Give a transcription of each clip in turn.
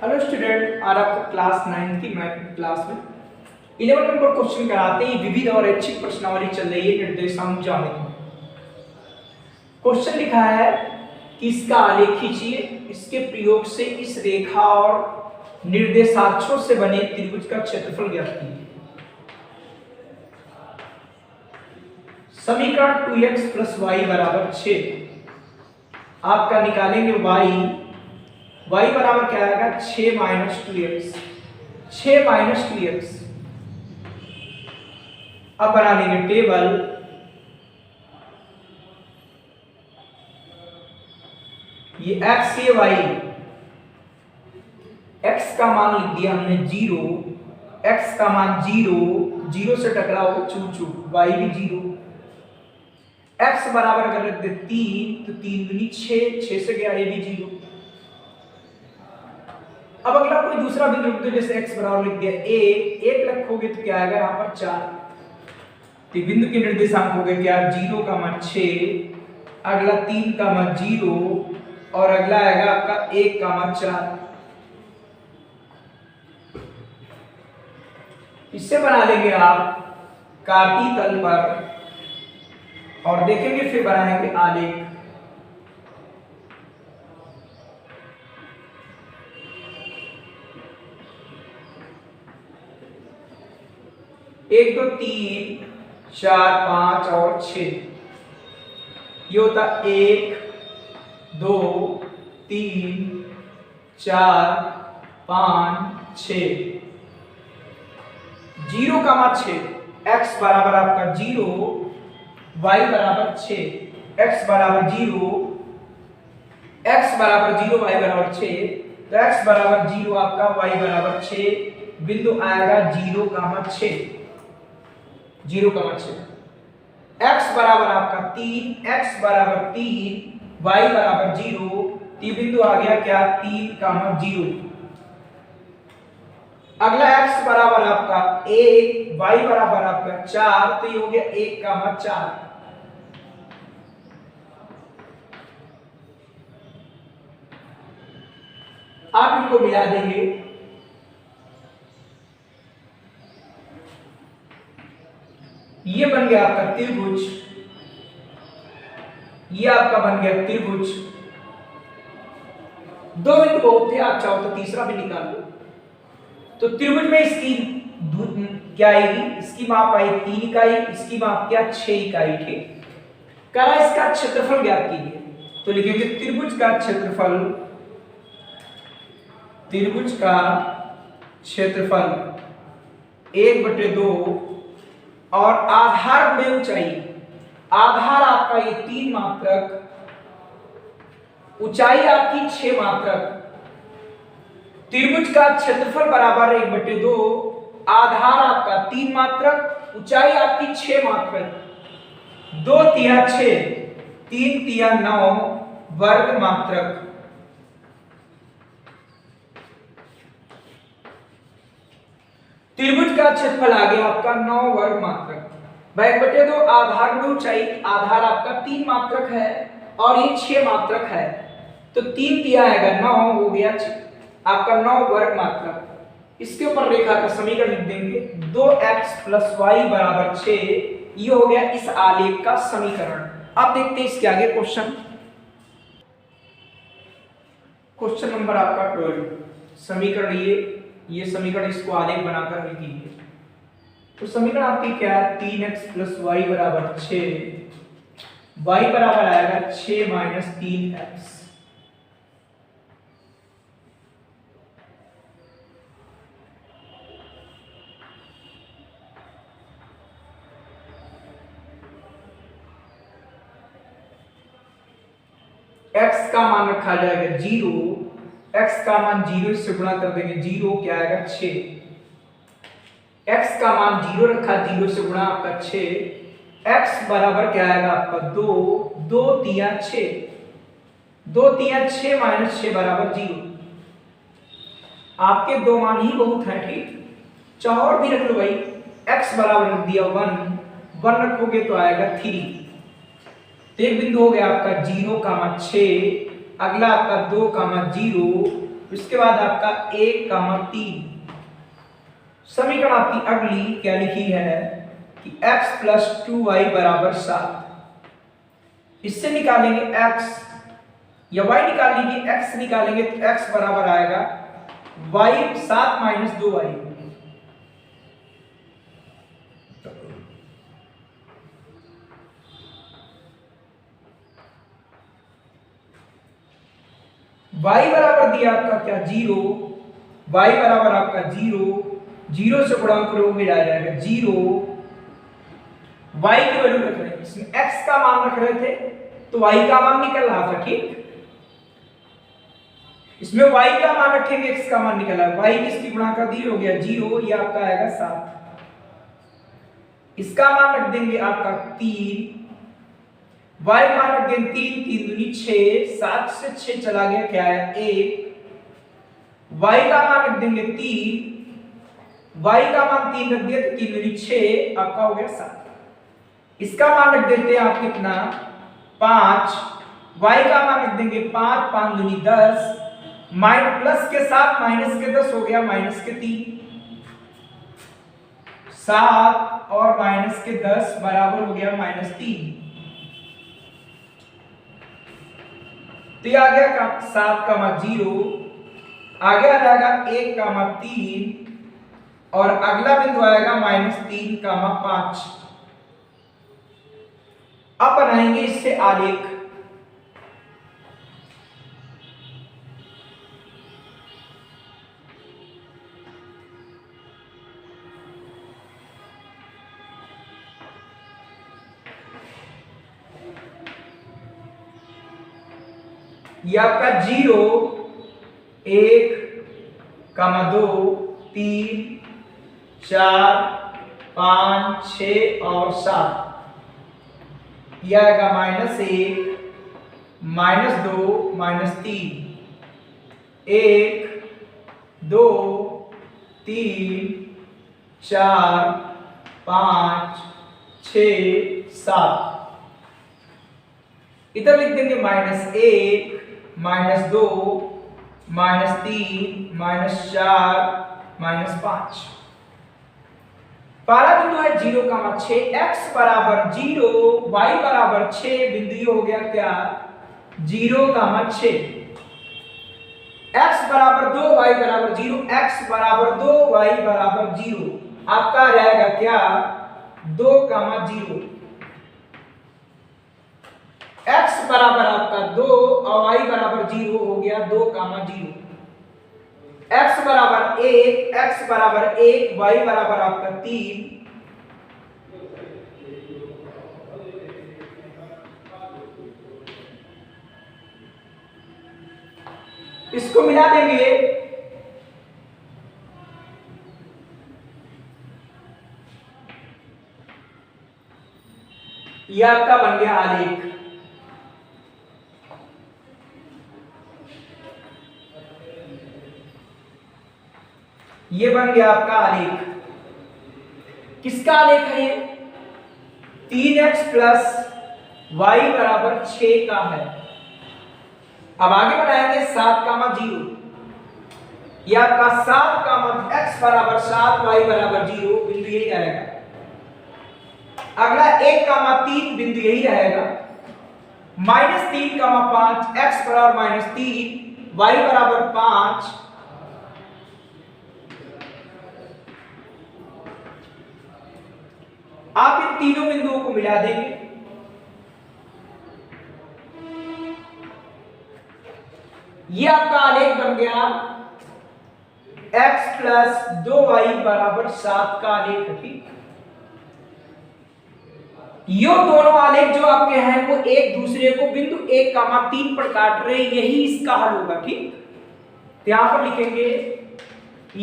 Hello student, आज आपका class 9 की मैथ क्लास में 11 नंबर क्वेश्चन कराते हैं। विविध और ऐच्छिक प्रश्नावली चल रही है निर्देशांक ज्यामिति। क्वेश्चन लिखा है कि इसका आलेख खींचिए, इसके प्रयोग से इस रेखा और निर्देशाक्षों से बने त्रिभुज का क्षेत्रफल ज्ञात कीजिए। समीकरण 2x + y = 6 आपका निकालेंगे y बराबर क्या आएगा 6 - 2x 6 - 2x। अब बना लेंगे टेबल। ये x ये y, x का मान लिख दिया हमने 0, x का मान 0 से टकरा होगा चू y भी 0। x बराबर अगर रख दे 3 तो 3 दूनी 6 से गया ये भी 0। अब अगला कोई दूसरा बिंदु रख दो, जैसे x बराबर लिख दिया 1 रखोगे तो क्या आएगा यहाँ पर 4। तो बिंदु के निर्देशांक हो गए क्या 0, 6, अगला 3, 0 और अगला आएगा आपका 1, 4। इससे बना लेंगे आप कार्तीय तल पर और देखेंगे, फिर बनाएंगे आलेख। एक 2 3 4 5 और 6, ये होता 1 2 3 4 5 6। 0, 6, x बराबर आपका 0, y बराबर 6। x बराबर 0, y बराबर 6, तो x बराबर 0 आपका, y बराबर 6, बिंदु आएगा 0, 6, 0, 6। x बराबर आपका 3, x बराबर 3, y बराबर 0, ये बिंदु आ गया क्या 3, 0। अगला x बराबर आपका 1, y बराबर आपका 4, तो ये हो गया 1, 4। आप इनको मिला देंगे, ये बन गया आपका त्रिभुज, ये आपका बन गया त्रिभुज। दो बिंदु बहुत थे, आप चाहो तो तीसरा भी निकाल लो। तो त्रिभुज में इसकी क्या आएगी, इसकी माप आई 3 इकाई, इसकी माप क्या 6 इकाई। ठीक, करा इसका क्षेत्रफल ज्ञात कीजिए। तो लिखेंगे त्रिभुज का क्षेत्रफल, त्रिभुज का क्षेत्रफल 1/2 और आधार में ऊंचाई, आधार आपका ये 3 मात्रक, ऊंचाई आपकी 6 मात्रक। त्रिभुज का क्षेत्रफल बराबर 1/2, आधार आपका 3 मात्रक, ऊंचाई आपकी 6 मात्रक। 2 तिया 6, 3 तिया 9 वर्ग मात्रक। त्रिभुज का क्षेत्रफल आ गया आपका 9 वर्ग मात्रक। भाई 1/2 आधार में ऊंचाई, आधार आपका 3 मात्रक है और ये 6 मात्रक है, तो 3 दिया आएगा 9, हो गया आपका 9 वर्ग मात्रक। इसके ऊपर रेखा का समीकरण लिख देंगे 2x + y = 6। ये हो गया इस आलेख का समीकरण। अब देखते हैं इसके आगे क्वेश्चन नंबर आपका 12। समीकरण ये समीकरण, इसको आलेख बनाकर हल कीजिए। तो समीकरण आपकी क्या है 3x + y = 6, y बराबर आएगा 6 - 3x। x का मान रखा जाएगा 0, x का मान 0 से गुणा कर देंगे, 0 क्या आएगा 6। x का मान 0 रखा, 0 से गुणा आपका 6, x बराबर क्या आएगा आपका 2, 2 तिया 6, 2 तिया 6 - 6 = 0। आपके दो मान ही बहुत है, ठीक, चाहो और भी रख लो भाई। x बराबर रख दिया 1 रखोगे तो आएगा 3। तो एक बिंदु हो गया आपका 0, 6, अगला आपका 2, 0 उसके बाद आपका 1,3। समीकरण आपकी अगली क्या लिखी है कि x + 2y = 7। इससे निकालेंगे x या y निकाल लीजिए, x निकालेंगे तो x बराबर आएगा y 7 - 2y। y बराबर दिया आपका क्या 0, y बराबर आपका 0, 0 से गुणा करोगे आ जाएगा 0। y की वैल्यू रख रहे हैं, इसमें x का मान रख रहे थे तो y का मान निकल रहा था, ठीक। इसमें y का मान रखेंगे, x का मान निकल रहा है, y किसकी गुणा कर दी हो गया 0, ये आपका आएगा 7। इसका मान रख देंगे आपका 3, y मान रख देंगे 3, 3 दूनी 6, 7 से 6 चला गया क्या है 1। y का मान रख देंगे 3, y का मान 3 रख दिया तो 3 दूनी 6, आपका हो गया 7। इसका मान रख देते हैं आप कितना 5, y का मान रख देंगे 5, 5 दूनी 10, प्लस के साथ माइनस के 10 हो गया -3, 7 और -10 बराबर हो गया -3। तो ये आ गया 7,0, आगे आ जाएगा 1,3 और अगला बिंदु आएगा -3,5। अब बनाएंगे इससे आलेख। ये आपका 0, 1, 2, 3, 4, 5, 6 और 7। यह आएगा -1, -2, -3, 1, 2, 3, 4, 5, 6, 7। इधर लिख देंगे -1, -2, -3, -4, -5। पहला बिंदु है 0,6, x बराबर 0, y बराबर 6, बिंदु ये हो गया क्या 0,6। x बराबर 2, y बराबर 0, x बराबर 2, y बराबर 0, आपका रहेगा क्या 2,0। x बराबर आपका 2 और y बराबर 0 हो गया 2,0। x बराबर 1, y बराबर आपका 3। इसको मिला देंगे, यह आपका बन गया आलेख। ये बन गया आपका आलेख। किसका आलेख है ये 3x + y बराबर 6 का है। अब आगे बढ़ाएंगे 7,0, ये आपका 7, x बराबर 7, y बराबर 0, बिंदु यही रहेगा। अगला 1,3 बिंदु यही रहेगा। -3,5, x बराबर -3, y बराबर 5। आप इन तीनों बिंदुओं को मिला देंगे, ये आपका आलेख बन गया x + 2y बराबर 7 का आलेख। ठीक, ये दोनों आलेख जो आपके हैं वो एक दूसरे को बिंदु 1,3 पर काट रहे हैं, यही इसका हल होगा। ठीक, तो यहां पर लिखेंगे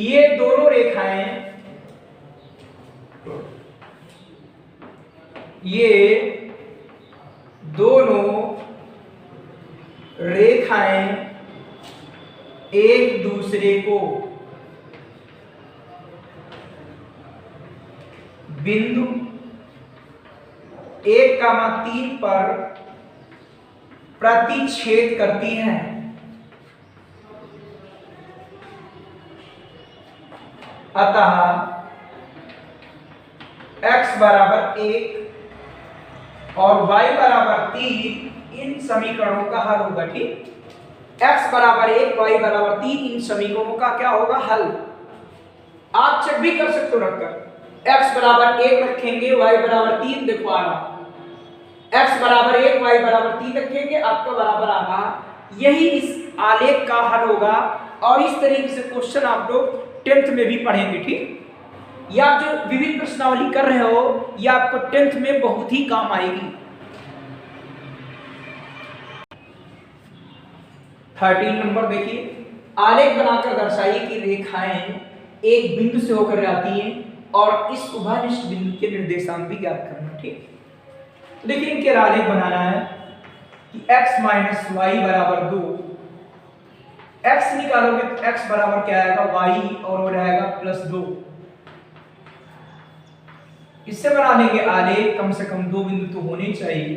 ये दोनों रेखाएं, ये दोनों रेखाएं एक दूसरे को बिंदु 1,3 पर प्रतिच्छेद करती हैं। अतः x बराबर 1 और y बराबर 3 इन समीकरणों का हल होगा। ठीक, x बराबर 1 y बराबर 3 इन समीकरणों का क्या होगा? हल। आप चेक भी कर सकते हो रखकर, x बराबर 1 रखेंगे y बराबर 3, देखो आ रहा, x बराबर 1 y बराबर 3 रखेंगे, आपका बराबर आगा। यही इस आलेख का हल होगा और इस तरीके से क्वेश्चन आप लोग 10th में भी पढ़ेंगे। ठीक, या जो विविध प्रश्नावली कर रहे हो ये आपको 10th में बहुत ही काम आएगी। 13 नंबर देखिए, आलेख बनाकर दर्शाइए कि रेखाएं एक बिंदु से होकर जाती हैं और इस उभयनिष्ठ बिंदु के निर्देशांक भी ज्ञात करना। ठीक, तो देखिए इनके आलेख बनाना है कि x माइनस वाई बराबर 2, x निकालोगे तो x बराबर क्या आएगा? y और हो जाएगा प्लस 2। इससे बनाने के आलेख कम से कम 2 बिंदु तो होने चाहिए।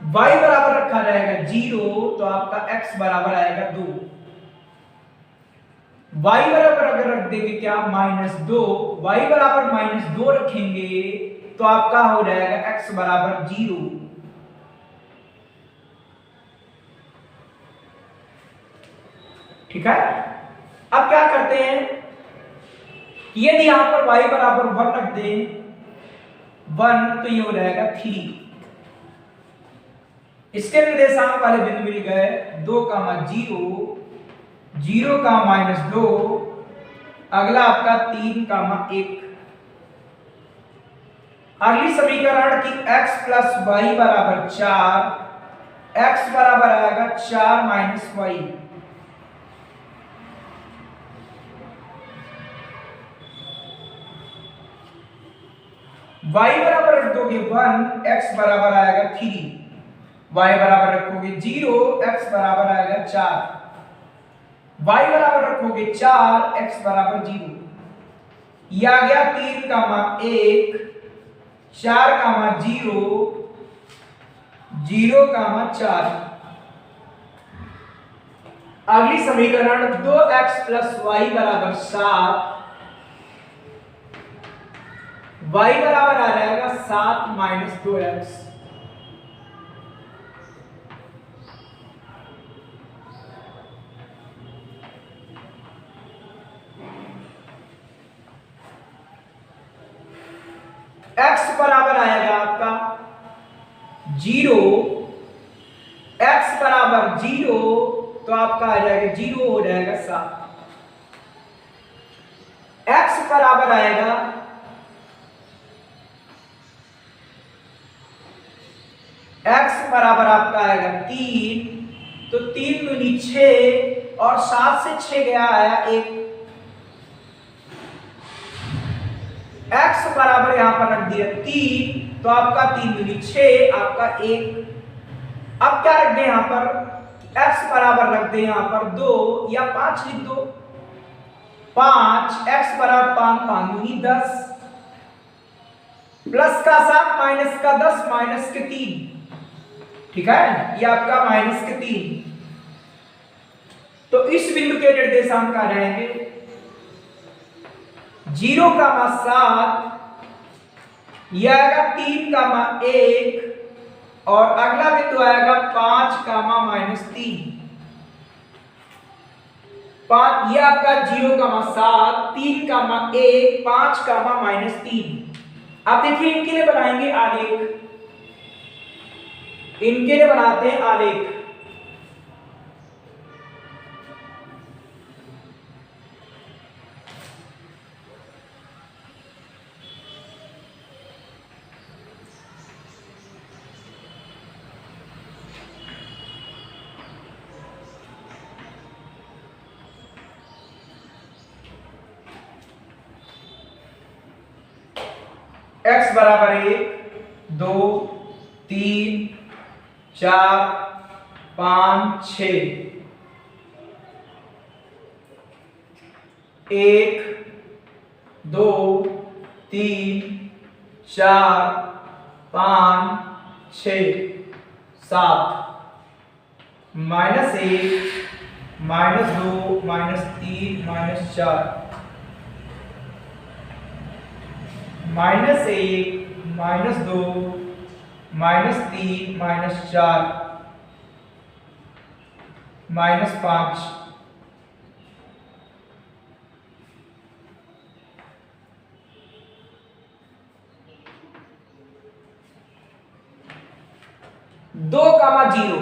y बराबर रखा जाएगा 0, तो आपका x बराबर आएगा 2। y बराबर अगर रख देंगे क्या? -2, y बराबर -2 रखेंगे तो आपका हो जाएगा x बराबर 0। ठीक है, अब क्या करते हैं, यदि यहां पर y बराबर 1 रख दें 1 तो ये हो जाएगा 3। इसके निर्देशांक वाले बिंदु मिल गए 2, 0, 0, -2, अगला आपका 3, 1। अगली समीकरण की x प्लस वाई बराबर 4, x बराबर आएगा 4 माइनस वाई। y बराबर रख दोगे 1, x बराबर आएगा 3, y बराबर रखोगे 0, x बराबर आएगा 4, y बराबर रखोगे 4, x बराबर 0। ये आ गया 3, 1, 4, 0, 0, 4। अगली समीकरण 2x प्लस वाई बराबर 7, y बराबर आ जाएगा 7 माइनस 2x। x बराबर आएगा आपका 0, x बराबर 0 तो आपका आ जाएगा 0 हो जाएगा 7। x बराबर आएगा x बराबर आपका आएगा 3, तो 3 दूनी 6 और 7 से 6 गया आया 1। x बराबर यहां पर रख दिया 3, तो आपका 3 दूनी 6, आपका 1। अब क्या रख दे यहां पर? x बराबर रख दे यहां पर 2 या 5 लिख दो, 5, x बराबर 5, 5 दूनी 10, प्लस का 7 माइनस का 10 माइनस के 3। ठीक है, ये आपका माइनस के 3। तो इस बिंदु के निर्देशांक आ जाएंगे 0, 7, यह आएगा 3, 1 और अगला बिंदु आएगा 5, -3। 5 ये आपका 0, 7, 3, 1, 5, -3। अब देखिए इनके लिए बनाएंगे आलेख, इनके लिए बनाते हैं आलेख। x बराबर 1, 2, 3, 4, 5, 6, 1, 2, 3, 4, 5, 6, 7 -1 -2 -3 -4 -1 -2 -3 -4 -5 2, 0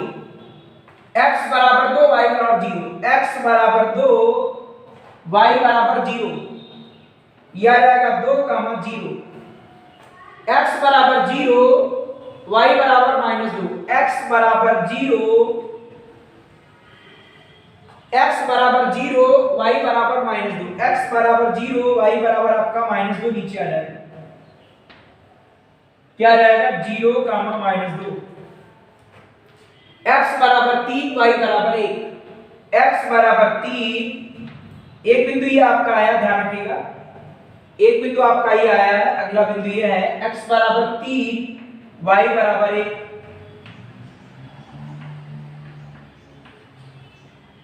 x बराबर 2 y बराबर 0 x बराबर 2 y बराबर 0 यह आ जाएगा 2, 0 x बराबर 0 y बराबर -2 x बराबर 0 x बराबर 0 y बराबर -2 x बराबर 0 y बराबर आपका -2 नीचे आ जाएगा। क्या रहेगा 0, -2 x बराबर 3 y बराबर 1 x बराबर 3 एक बिंदु ये आपका आया, ध्यान रखिएगा एक बिंदु आपका ये आया है, अगला बिंदु ये है x बराबर 3 y बराबर 1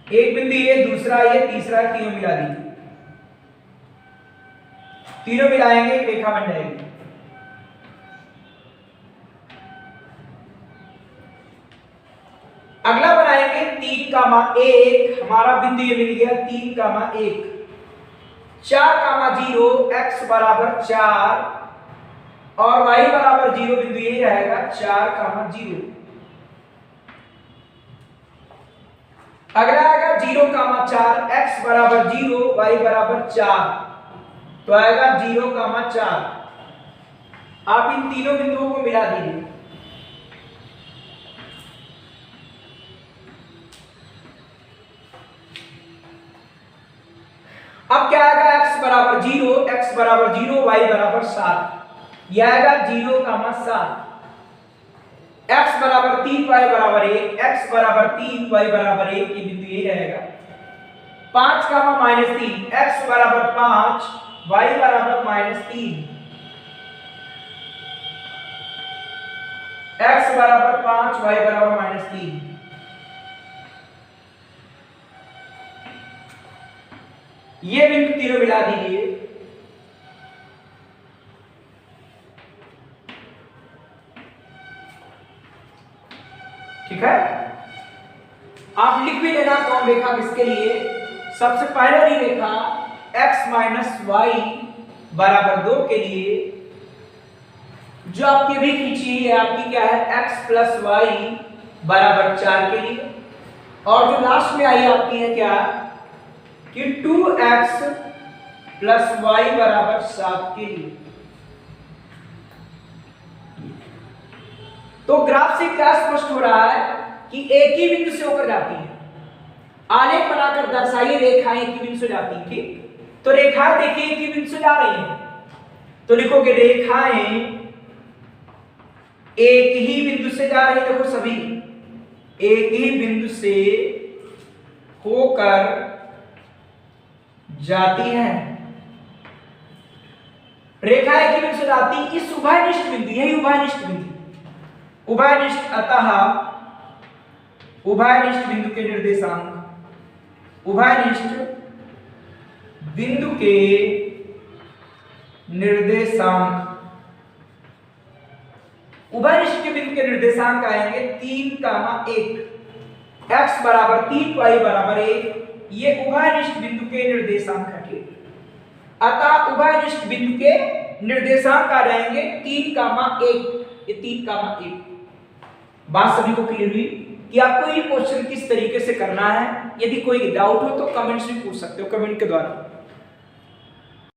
एक बिंदु ये, दूसरा ये, तीसरा तीनों मिला दीजिए, तीनों मिलाएंगे एक रेखा बन जाएगी। अगला बनाएंगे 3, 1 हमारा बिंदु ये मिल गया 3, 1 4, 0 x बराबर 4 और y बराबर 0 बिंदु ये रहेगा 4, 0। अगला आएगा 0, 4 x बराबर 0 y बराबर 4 तो आएगा 0, 4। आप इन तीनों बिंदुओं को मिला दीजिए। अब क्या आएगा x बराबर 0 x बराबर 0 y बराबर 7 यह आएगा 0, 7 x बराबर 3 y बराबर 1 x बराबर 3 y बराबर 1 ये बिंदु ये रहेगा। 5, -3 x बराबर 5 y बराबर -3 x बराबर 5 y बराबर -3 ये बिंदु तीनों मिला दीजिए। ठीक है, आप लिख भी लेना कौन रेखा किसके लिए। सबसे पहले रेखा x y बराबर 2 के लिए जो आपकी अभी खींची है आपकी क्या है x y बराबर 4 के लिए, और जो लास्ट में आई आपकी है क्या कि 2x y बराबर 7 के लिए। तो ग्राफ से क्या स्पष्ट हो रहा है कि एक ही बिंदु से होकर जाती है। आलेख बनाकर दर्शाइए रेखाएं एक ही बिंदु से जाती हैं। ठीक, तो रेखाएं देखिए एक ही बिंदु से जा रही हैं, तो लिखोगे रेखाएं एक ही बिंदु से जा रही है। देखो सभी एक ही बिंदु से होकर जाती हैं। रेखा एक ही बिंदु से जाती, इस उभयनिष्ठ बिंदु, यही उभयनिष्ठ बिंदु, उभयनिष्ठ अतः उभयनिष्ठ बिंदु के निर्देशांक, उभयनिष्ठ बिंदु के निर्देशांक, उभयनिष्ठ के बिंदु के निर्देशांक आएंगे 3, 1 x बराबर 3 y बराबर 1 ये उभयनिष्ठ बिंदु के निर्देशांक है। ठीक, अतः उभयनिष्ठ बिंदु के निर्देशांक आ जाएंगे 3, 1 ये 3, 1। बात सभी को क्लियर हुई कि आपको ये क्वेश्चन किस तरीके से करना है। यदि कोई डाउट हो तो कमेंट्स में पूछ सकते हो, कमेंट के द्वारा।